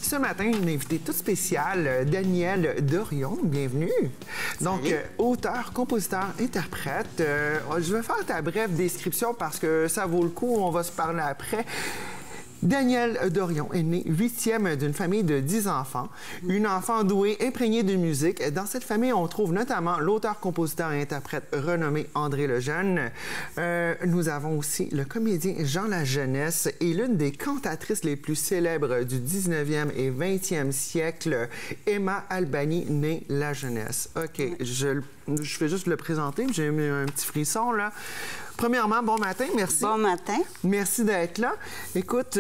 Ce matin, une invitée toute spéciale, Danielle Dorion. Bienvenue. Donc, auteur, compositeur, interprète. Je vais faire ta brève description parce que ça vaut le coup. On va se parler après. Danielle Dorion est née 8e d'une famille de 10 enfants. Une enfant douée, imprégnée de musique. Dans cette famille, on trouve notamment l'auteur, compositeur et interprète renommé André Lejeune. Nous avons aussi le comédien Jean Lajeunesse et l'une des cantatrices les plus célèbres du 19e et 20e siècle, Emma Albani, née Lajeunesse. OK, je vais juste le présenter. J'ai mis un petit frisson, là. Premièrement, bon matin, merci. Bon matin. Merci d'être là. Écoute,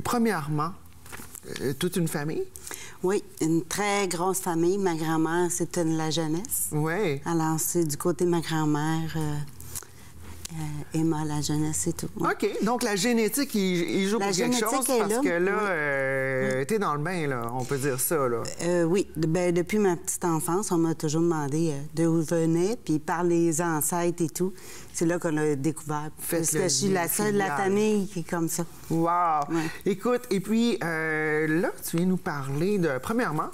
premièrement, toute une famille? Oui, une très grosse famille. Ma grand-mère, c'est une Lajeunesse. Oui. Alors, c'est du côté de ma grand-mère, Emma Lajeunesse et tout. Oui. OK. Donc, la génétique, il joue pour quelque chose parce que là, oui. t'es dans le bain, là. On peut dire ça, là. Oui. Ben, depuis ma petite enfance, on m'a toujours demandé d'où je venais, puis par les ancêtres et tout. C'est là qu'on a découvert. Parce que je suis la seule de la famille qui est comme ça. Wow! Ouais. Écoute, et puis, là, tu viens nous parler de, premièrement,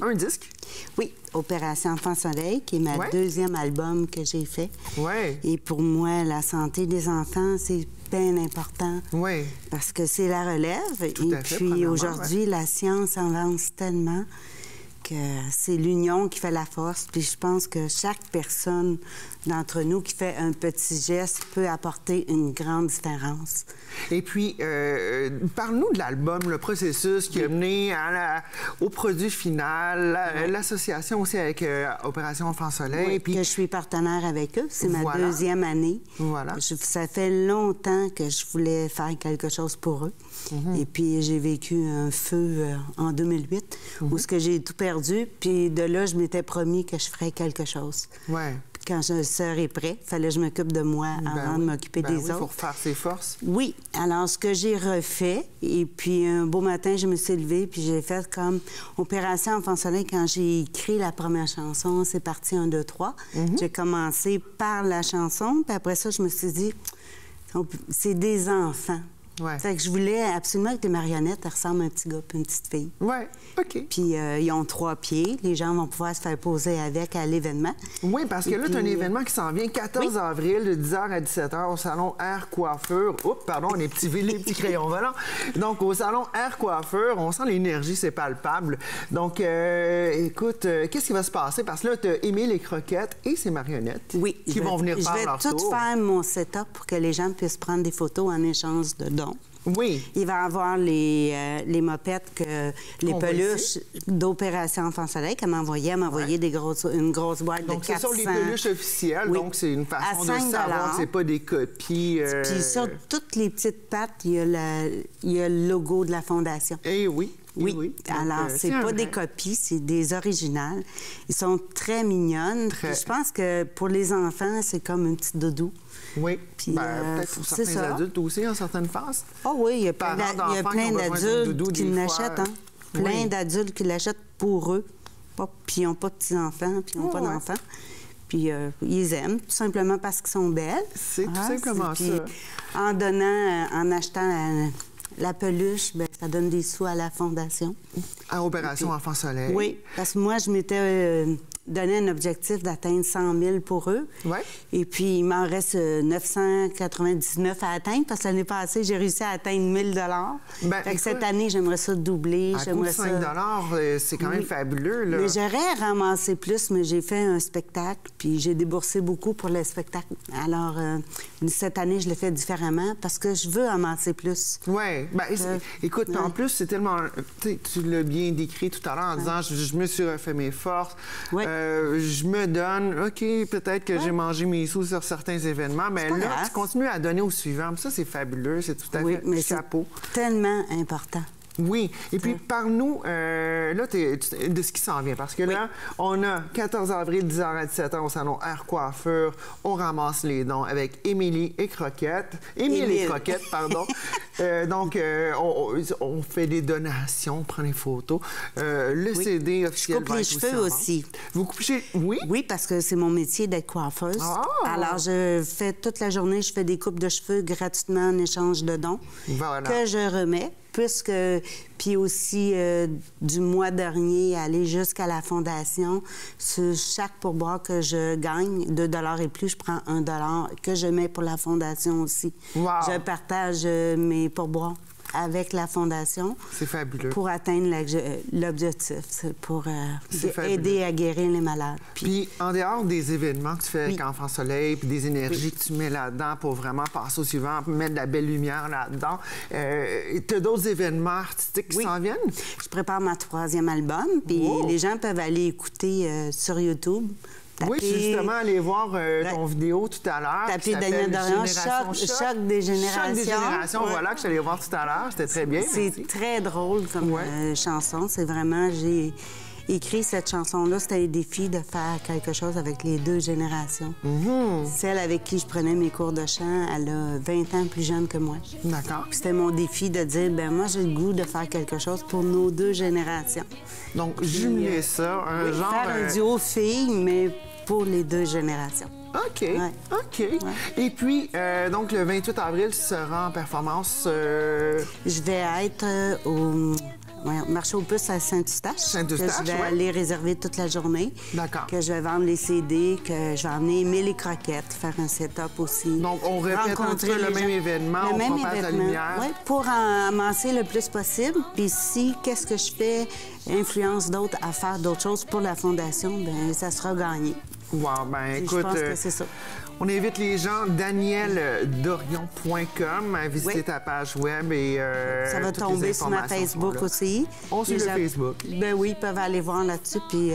un disque. Oui, Opération Enfant Soleil, qui est ma deuxième album que j'ai fait. Oui. Et pour moi, la santé des enfants, c'est bien important. Oui. Parce que c'est la relève. Tout et à fait, puis aujourd'hui, la science avance tellement que c'est l'union qui fait la force. Puis je pense que chaque personne d'entre nous qui fait un petit geste peut apporter une grande différence. Et puis, parle-nous de l'album, le processus qui a mené au produit final, l'association aussi avec Opération Enfant Soleil. Oui, puis que je suis partenaire avec eux. C'est ma deuxième année. Voilà. Ça fait longtemps que je voulais faire quelque chose pour eux. Et puis, j'ai vécu un feu en 2008 où ce que j'ai tout perdu. Puis de là, je m'étais promis que je ferais quelque chose. Ouais. Quand je serais prêt, il fallait que je m'occupe de moi avant de m'occuper des autres. Pour faire ses forces. Oui. Alors, ce que j'ai refait, et puis un beau matin, je me suis levée, puis j'ai fait comme Opération Enfant Soleil. Quand j'ai écrit la première chanson, c'est parti 1, 2, 3. J'ai commencé par la chanson, puis après ça, je me suis dit, c'est des enfants. Ouais. Fait que je voulais absolument que les marionnettes ressemblent à un petit gars et une petite fille. Oui, OK. Puis ils ont 3 pieds. Les gens vont pouvoir se faire poser avec à l'événement. Oui, parce que là, tu as un événement qui s'en vient 14 avril de 10h à 17h au Salon Air Coiffure. Oups, pardon, les petits crayons volants. Donc, au Salon Air Coiffure, on sent l'énergie, c'est palpable. Donc, écoute, qu'est-ce qui va se passer? Parce que là, tu as Émile et Croquette et ses marionnettes qui vont venir faire leur tour. Je vais tout faire mon setup pour que les gens puissent prendre des photos en échange de dons. Oui. Il va y avoir les mopettes, les peluches d'Opération Enfant Soleil qu'elle m'a envoyé. Elle m'a envoyé une grosse boîte de 400. Donc, ce sont les peluches officielles. Oui. Donc, c'est une façon de savoir que ce n'est pas des copies. Puis sur toutes les petites pattes, il y a le logo de la Fondation. Eh oui. Oui. Alors, c'est pas des copies, c'est des originales. Ils sont très mignonnes. Puis je pense que pour les enfants, c'est comme un petit doudou. Oui. Peut-être pour certains adultes aussi, en certaines phases. Oh oui, il y a plein d'adultes qui l'achètent. Hein? Plein d'adultes qui l'achètent pour eux. Puis ils n'ont pas de petits-enfants, puis ils n'ont pas d'enfants. Puis ils aiment, tout simplement parce qu'ils sont belles. C'est tout simplement ça. En donnant, en achetant la peluche, bien, ça donne des sous à la Fondation. À Opération Enfant Soleil. Oui, parce que moi, je m'étais donné un objectif d'atteindre 100 000 pour eux. Oui. Et puis, il m'en reste 999 à atteindre, parce que l'année passée, j'ai réussi à atteindre 1 000 fait que cette année, j'aimerais ça doubler. À coût de 5 c'est quand même fabuleux, là. Mais j'aurais ramassé plus, mais j'ai fait un spectacle, puis j'ai déboursé beaucoup pour le spectacle. Alors, cette année, je le fais différemment, parce que je veux ramasser plus. Oui. Écoute, en plus, c'est tellement... Tu l'as bien décrit tout à l'heure en disant, je me suis refait mes forces. Oui. Je me donne, OK, peut-être que j'ai mangé mes sous sur certains événements, mais là, tu continues à donner au suivant. Ça, c'est fabuleux, c'est tout à fait chapeau. Tellement important. Oui. Et puis, parle-nous là, de ce qui s'en vient. Parce que là, on a 14 avril, 10h à 17h au Salon Air Coiffure. On ramasse les dons avec Émilie et Croquette. Émile et Croquette, pardon. Donc, on fait des donations, on prend des photos. Le CD officiel va être aussi. Je coupe les cheveux aussi. Vous coupez... Oui? Oui, parce que c'est mon métier d'être coiffeuse. Oh! Alors, je fais toute la journée, je fais des coupes de cheveux gratuitement en échange de dons que je remets. Puis aussi, du mois dernier, aller jusqu'à la fondation, sur chaque pourboire que je gagne, 2 $ et plus, je prends 1 $ que je mets pour la fondation aussi. Wow. Je partage mes pourboires avec la fondation. C'est fabuleux. Pour atteindre l'objectif, c'est pour aider à guérir les malades. Puis, en dehors des événements que tu fais avec Enfant Soleil, puis des énergies que tu mets là-dedans pour vraiment passer au suivant, mettre de la belle lumière là-dedans, tu as d'autres événements artistiques qui s'en viennent? Je prépare ma 3e album, puis les gens peuvent aller écouter sur YouTube. Oui, je suis justement allé voir ton vidéo tout à l'heure. Tapez Daniel Dorion, Choc des générations. Choc des générations, voilà, que je suis allée voir tout à l'heure. C'était très bien. C'est très drôle comme chanson. C'est vraiment, j'ai écrit cette chanson-là, c'était un défi de faire quelque chose avec les 2 générations. Celle avec qui je prenais mes cours de chant, elle a 20 ans plus jeune que moi. D'accord. C'était mon défi de dire, ben moi, j'ai le goût de faire quelque chose pour nos 2 générations. Donc, jumeler ça, un genre... Faire un duo filles, mais pour les 2 générations. OK, OK. Et puis, donc, le 28 avril, tu seras en performance... Je vais être au marché aux puces à Saint-Eustache. Que je vais aller réserver toute la journée. D'accord. Que je vais vendre les CD, que je vais emmener Émile et Croquette, faire un setup aussi. Donc, on répète un peu le même événement, on propage la lumière. Oui, pour amasser le plus possible. Puis si, qu'est-ce que je fais, influence d'autres à faire d'autres choses pour la Fondation, bien, ça sera gagné. Wow, ben écoute, je pense que c'est ça. On invite les gens, danieldorion.com, à visiter ta page web et ça va tomber sur ma Facebook aussi. On suit le Facebook. Ben oui, ils peuvent aller voir là-dessus. Puis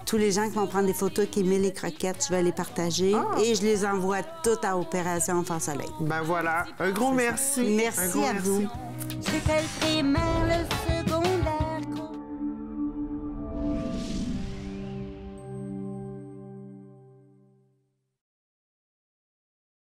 tous les gens qui vont prendre des photos avec Émile et Croquette, je vais les partager et je les envoie toutes à Opération Enfant Soleil. Ben voilà. Un gros merci. Merci à vous. Je vais qu'elle primaire le